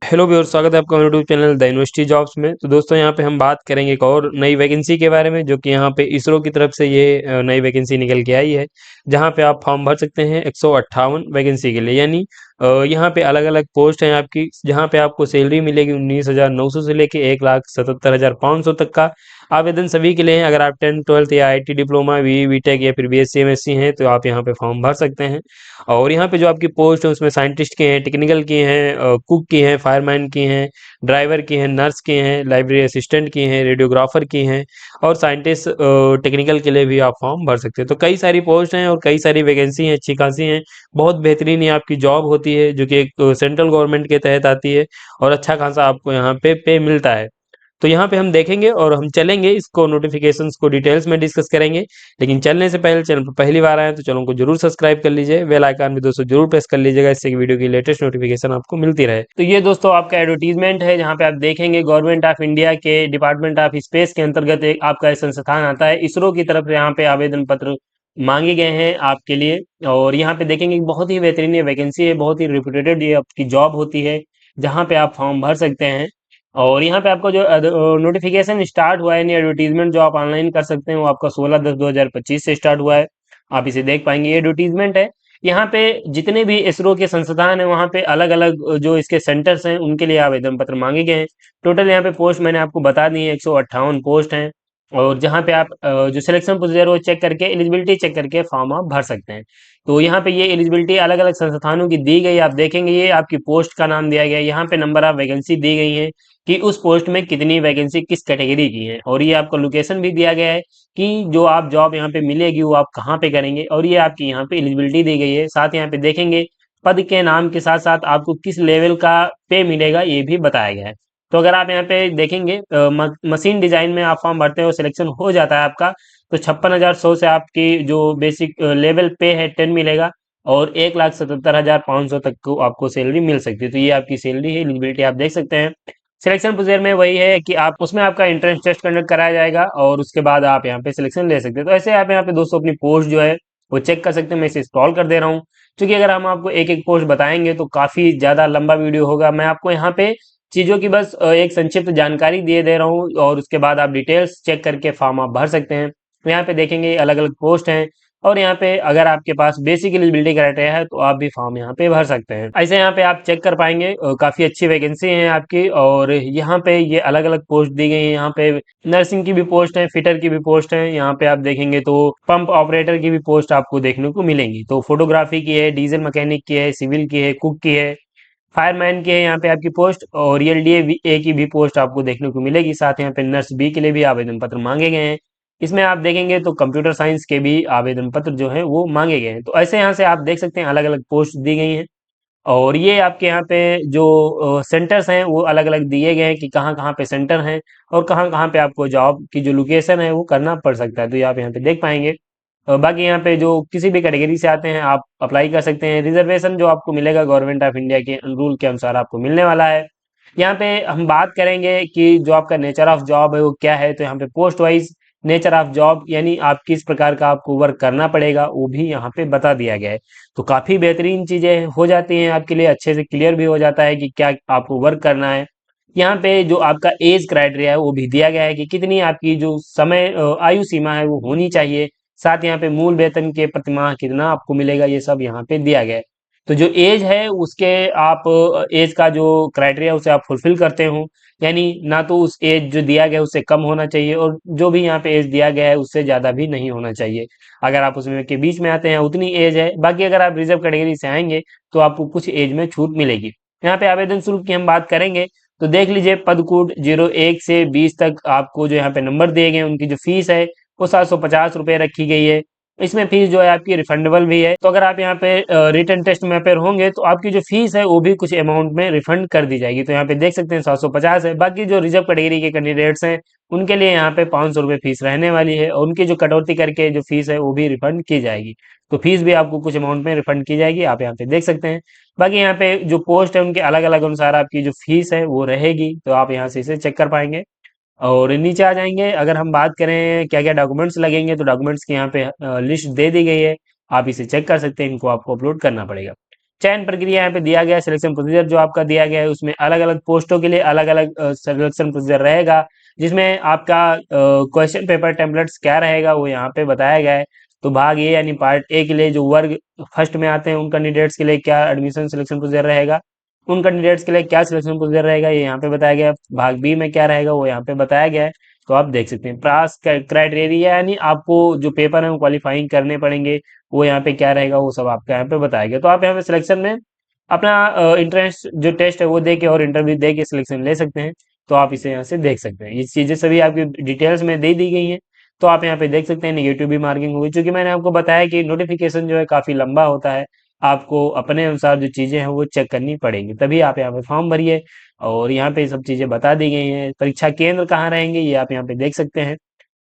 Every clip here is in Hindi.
हेलो व्यूअर्स, स्वागत है आपका YouTube channel the university jobs में। तो दोस्तों यहाँ पे हम बात करेंगे एक और नई वैकेंसी के बारे में, जो कि यहाँ पे इसरो की तरफ से ये नई वैकेंसी निकल के आई है, जहाँ पे आप फॉर्म भर सकते हैं 158 वैकेंसी के लिए। यानी यहाँ पे अलग अलग पोस्ट हैं आपकी, जहाँ पे आपको सैलरी मिलेगी 19,900 से लेके 1,77,500 तक का। आवेदन सभी के लिए है। अगर आप 10th 12th या आईटी डिप्लोमा बीटेक या फिर बीएससी एमएससी हैं तो आप यहाँ पे फॉर्म भर सकते हैं। और यहाँ पे जो आपकी पोस्ट है उसमें साइंटिस्ट की हैं, टेक्निकल की हैं, कुक की हैं, फायरमैन की हैं, ड्राइवर की हैं, नर्स की हैं, लाइब्रेरी असिस्टेंट की हैं, रेडियोग्राफर की हैं, और साइंटिस्ट टेक्निकल के लिए भी आप फॉर्म भर सकते हैं। तो कई सारी पोस्ट हैं और कई सारी वैकेंसी हैं, अच्छी खासी हैं। बहुत बेहतरीन ये आपकी जॉब होती है, जो कि एक सेंट्रल गवर्नमेंट के तहत आती है, और अच्छा खासा आपको यहाँ पे मिलता है। तो यहाँ पे हम देखेंगे और हम चलेंगे इसको, नोटिफिकेशंस को डिटेल्स में डिस्कस करेंगे। लेकिन चलने से पहले, चैनल पर पहली बार आए तो चैनल को जरूर सब्सक्राइब कर लीजिए, बेल आइकन भी दोस्तों जरूर प्रेस कर लीजिएगा, इससे कि वीडियो की लेटेस्ट नोटिफिकेशन आपको मिलती रहे। तो ये दोस्तों आपका एडवर्टीजमेंट है, जहाँ पे आप देखेंगे गवर्नमेंट ऑफ इंडिया के डिपार्टमेंट ऑफ स्पेस के अंतर्गत एक आपका संस्थान आता है, इसरो की तरफ से यहाँ पे आवेदन पत्र मांगे गए हैं आपके लिए। और यहाँ पे देखेंगे बहुत ही बेहतरीन ये वैकेंसी है, बहुत ही रिप्यूटेड ये आपकी जॉब होती है, जहाँ पे आप फॉर्म भर सकते हैं। और यहाँ पे आपका जो नोटिफिकेशन स्टार्ट हुआ है, यानी एडवर्टीजमेंट जो आप ऑनलाइन कर सकते हैं, वो आपका 16/10/2025 से स्टार्ट हुआ है। आप इसे देख पाएंगे, ये एडवर्टीजमेंट है। यहाँ पे जितने भी इसरो के संस्थान हैं, वहाँ पे अलग अलग जो इसके सेंटर्स हैं, उनके लिए आवेदन पत्र मांगे गए हैं। टोटल यहाँ पे पोस्ट मैंने आपको बता दी है, 158 पोस्ट हैं। और जहाँ पे आप जो सिलेक्शन प्रोसीजर वो चेक करके, एलिजिबिलिटी चेक करके फॉर्म आप भर सकते हैं। तो यहाँ पे ये एलिजिबिलिटी अलग अलग संस्थानों की दी गई, आप देखेंगे ये आपकी पोस्ट का नाम दिया गया है, यहाँ पे नंबर ऑफ वैकेंसी दी गई है कि उस पोस्ट में कितनी वैकेंसी किस कैटेगरी की है, और ये आपका लोकेशन भी दिया गया है कि जो आप जॉब यहाँ पे मिलेगी वो आप कहाँ पे करेंगे, और ये आपकी यहाँ पे एलिजिबिलिटी दी गई है। साथ यहाँ पे देखेंगे पद के नाम के साथ साथ आपको किस लेवल का पे मिलेगा, ये भी बताया गया है। तो अगर आप यहाँ पे देखेंगे मशीन डिजाइन में आप फॉर्म भरते हो, सिलेक्शन हो जाता है आपका, तो 56,100 से आपकी जो बेसिक लेवल पे है 10 मिलेगा, और 1,77,500 तक को आपको सैलरी मिल सकती है। तो ये आपकी सैलरी है, एलिजिबिलिटी आप देख सकते हैं। सिलेक्शन प्रोसीजर में वही है कि आप उसमें आपका एंट्रेंस टेस्ट कंडक्ट कराया जाएगा, और उसके बाद आप यहाँ पे सिलेक्शन ले सकते हैं। तो ऐसे आप यहाँ पे दोस्तों अपनी पोस्ट जो है वो चेक कर सकते हैं। मैं इसे स्क्रॉल कर दे रहा हूँ, क्योंकि अगर हम आपको एक एक पोस्ट बताएंगे तो काफी ज्यादा लंबा वीडियो होगा। मैं आपको यहाँ पे चीजों की बस एक संक्षिप्त जानकारी दिए दे रहा हूँ, और उसके बाद आप डिटेल्स चेक करके फॉर्म आप भर सकते हैं। तो यहाँ पे देखेंगे अलग अलग पोस्ट हैं, और यहाँ पे अगर आपके पास बेसिक एलिजिबिलिटी क्राइटेरिया है तो आप भी फॉर्म यहाँ पे भर सकते हैं। ऐसे यहाँ पे आप चेक कर पाएंगे, काफी अच्छी वैकेंसी है आपकी। और यहाँ पे ये अलग अलग पोस्ट दी गई है, यहाँ पे नर्सिंग की भी पोस्ट है, फिटर की भी पोस्ट है। यहाँ पे आप देखेंगे तो पंप ऑपरेटर की भी पोस्ट आपको देखने को मिलेंगी। तो फोटोग्राफी की है, डीजल मैकेनिक की है, सिविल की है, कुक की है, फायरमैन की है यहाँ पे आपकी पोस्ट, और एलडीए ए की भी पोस्ट आपको देखने को मिलेगी। साथ यहाँ पे नर्स बी के लिए भी आवेदन पत्र मांगे गए हैं। इसमें आप देखेंगे तो कंप्यूटर साइंस के भी आवेदन पत्र जो है वो मांगे गए हैं। तो ऐसे यहाँ से आप देख सकते हैं अलग अलग पोस्ट दी गई हैं। और ये आपके यहाँ पे जो सेंटर्स हैं वो अलग अलग दिए गए हैं कि कहाँ कहाँ पे सेंटर हैं, और कहाँ कहाँ पे आपको जॉब की जो लोकेशन है वो करना पड़ सकता है। तो ये आप यहाँ पे देख पाएंगे। बाकी यहाँ पे जो किसी भी कैटेगरी से आते हैं आप अप्लाई कर सकते हैं। रिजर्वेशन जो आपको मिलेगा गवर्नमेंट ऑफ इंडिया के रूल के अनुसार आपको मिलने वाला है। यहाँ पे हम बात करेंगे कि जो आपका नेचर ऑफ जॉब है वो क्या है। तो यहाँ पे post wise nature of job, यानी आप किस प्रकार का आपको वर्क करना पड़ेगा, वो भी यहाँ पे बता दिया गया है। तो काफी बेहतरीन चीजें हो जाती हैं आपके लिए, अच्छे से क्लियर भी हो जाता है कि क्या आपको वर्क करना है। यहाँ पे जो आपका एज क्राइटेरिया है वो भी दिया गया है कि कितनी आपकी जो समय आयु सीमा है वो होनी चाहिए। साथ यहाँ पे मूल वेतन के प्रतिमाह कितना आपको मिलेगा, ये सब यहाँ पे दिया गया है। तो जो एज है उसके आप एज का जो क्राइटेरिया उसे आप फुलफिल करते हो, यानी ना तो उस एज जो दिया गया है उससे कम होना चाहिए, और जो भी यहाँ पे एज दिया गया है उससे ज्यादा भी नहीं होना चाहिए। अगर आप उसमें के बीच में आते हैं उतनी एज है। बाकी अगर आप रिजर्व कैटेगरी से आएंगे तो आपको कुछ एज में छूट मिलेगी। यहाँ पे आवेदन शुल्क की हम बात करेंगे तो देख लीजिए, पद कोड 01 से 20 तक आपको जो यहाँ पे नंबर दिए गए हैं, उनकी जो फीस है वो 750 रुपये रखी गई है। इसमें फीस जो है आपकी रिफंडेबल भी है। तो अगर आप यहाँ पे रिटन टेस्ट में अपेयर होंगे तो आपकी जो फीस है वो भी कुछ अमाउंट में रिफंड कर दी जाएगी। तो यहाँ पे देख सकते हैं 750 है। बाकी जो रिजर्व कैटेगरी के कैंडिडेट्स हैं उनके लिए यहाँ पे 500 रुपये फीस रहने वाली है, और उनकी जो कटौती करके जो फीस है वो भी रिफंड की जाएगी। तो फीस भी आपको कुछ अमाउंट में रिफंड की जाएगी, आप यहाँ पे देख सकते हैं। बाकी यहाँ पे जो पोस्ट है उनके अलग अलग अनुसार आपकी जो फीस है वो रहेगी, तो आप यहाँ से इसे चेक कर पाएंगे। और नीचे आ जाएंगे, अगर हम बात करें क्या क्या डॉक्यूमेंट्स लगेंगे, तो डॉक्यूमेंट्स की यहाँ पे लिस्ट दे दी गई है, आप इसे चेक कर सकते हैं। इनको आपको अपलोड करना पड़ेगा। चयन प्रक्रिया यहाँ पे दिया गया है, सिलेक्शन प्रोसीजर जो आपका दिया गया है उसमें अलग अलग पोस्टों के लिए अलग अलग सिलेक्शन प्रोसीजर रहेगा, जिसमें आपका क्वेश्चन पेपर टेम्पलेट्स क्या रहेगा वो यहाँ पे बताया गया है। तो भाग ए यानी पार्ट ए के लिए जो वर्ग फर्स्ट में आते हैं उन कैंडिडेट्स के लिए क्या एडमिशन सिलेक्शन प्रोसीजर रहेगा, उन कैंडिडेट्स के लिए क्या सिलेक्शन प्रोसीजर रहेगा ये यहाँ पे बताया गया है। भाग बी में क्या रहेगा वो यहाँ पे बताया गया है। तो आप देख सकते हैं पास क्राइटेरिया यानी आपको जो पेपर है वो क्वालिफाइंग करने पड़ेंगे, वो यहाँ पे क्या रहेगा वो सब आपका यहाँ पे बताया गया। तो आप यहाँ पे सिलेक्शन में अपना इंट्रेंस जो टेस्ट है वो दे के और इंटरव्यू दे के सिलेक्शन ले सकते हैं। तो आप इसे यहाँ से देख सकते हैं, ये चीज़ें सभी आपकी डिटेल्स में दे दी गई हैं। तो आप यहाँ पे देख सकते हैं नेगेटिव भी मार्किंग होगी, क्योंकि मैंने आपको बताया कि नोटिफिकेशन जो है काफ़ी लंबा होता है, आपको अपने अनुसार जो चीज़ें हैं वो चेक करनी पड़ेंगी, तभी आप यहाँ पे फॉर्म भरिए। और यहाँ पे सब चीज़ें बता दी गई हैं, परीक्षा केंद्र कहाँ रहेंगे ये आप यहाँ पे देख सकते हैं,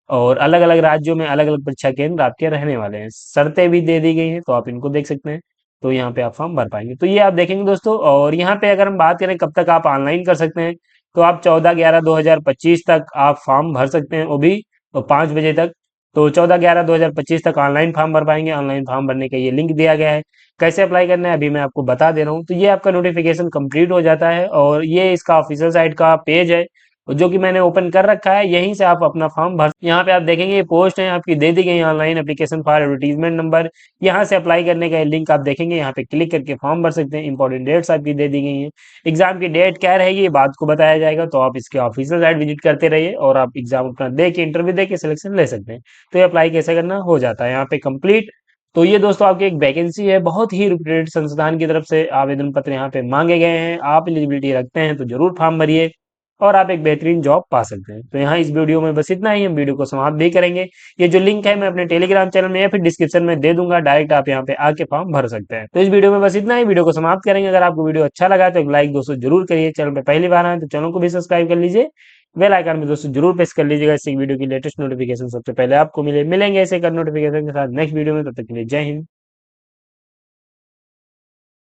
और अलग अलग राज्यों में अलग अलग परीक्षा केंद्र आपके रहने वाले हैं, शर्तें भी दे दी गई हैं तो आप इनको देख सकते हैं। तो यहाँ पे आप फॉर्म भर पाएंगे, तो ये आप देखेंगे दोस्तों। और यहाँ पे अगर हम बात करें कब तक आप ऑनलाइन कर सकते हैं, तो आप 14/11/2025 तक आप फॉर्म भर सकते हैं, वो भी 5 बजे तक। तो 14/11/2025 तक ऑनलाइन फॉर्म भर पाएंगे। ऑनलाइन फॉर्म भरने का ये लिंक दिया गया है, कैसे अप्लाई करना है अभी मैं आपको बता दे रहा हूँ। तो ये आपका नोटिफिकेशन कंप्लीट हो जाता है, और ये इसका ऑफिशियल साइट का पेज है जो कि मैंने ओपन कर रखा है, यहीं से आप अपना फॉर्म भर। यहाँ पे आप देखेंगे ये पोस्ट है आपकी दे दी गई, online application for advertisement number, यहाँ से अप्लाई करने का लिंक आप देखेंगे, यहाँ पे क्लिक करके फॉर्म भर सकते हैं। इंपॉर्टेंट डेट्स आपकी दे दी गई हैं, एग्जाम की डेट क्या रहेगी ये बात को बताया जाएगा। तो आप इसके ऑफिशियल साइट विजिट करते रहिए और आप एग्जाम अपना दे के इंटरव्यू दे के सिलेक्शन ले सकते हैं। तो ये अप्लाई कैसे करना हो जाता है यहाँ पे कंप्लीट। तो ये दोस्तों आपकी एक वैकेंसी है, बहुत ही रिप्यूटेड संस्थान की तरफ से आवेदन पत्र यहाँ पे मांगे गए हैं, आप एलिजिबिलिटी रखते हैं तो जरूर फॉर्म भरिए और आप एक बेहतरीन जॉब पा सकते हैं। तो यहाँ इस वीडियो में बस इतना ही, हम वीडियो को समाप्त भी करेंगे। ये जो लिंक है मैं अपने टेलीग्राम चैनल में या फिर डिस्क्रिप्शन में दे दूंगा, डायरेक्ट आप यहाँ पे आके फॉर्म भर सकते हैं। तो इस वीडियो में बस इतना ही, वीडियो को समाप्त करेंगे। अगर आपको वीडियो अच्छा लगा तो एक लाइक दोस्तों जरूर करिए, चैनल पे पहली बार आए तो चैनल को भी सब्सक्राइब कर लीजिए, बेल आइकन में दोस्तों जरूर प्रेस कर लीजिएगा, इससे वीडियो की लेटेस्ट नोटिफिकेशन सबसे पहले आपको मिलेंगे ऐसे कर नोटिफिकेशन के साथ नेक्स्ट वीडियो में। तब तक के लिए जय हिंद।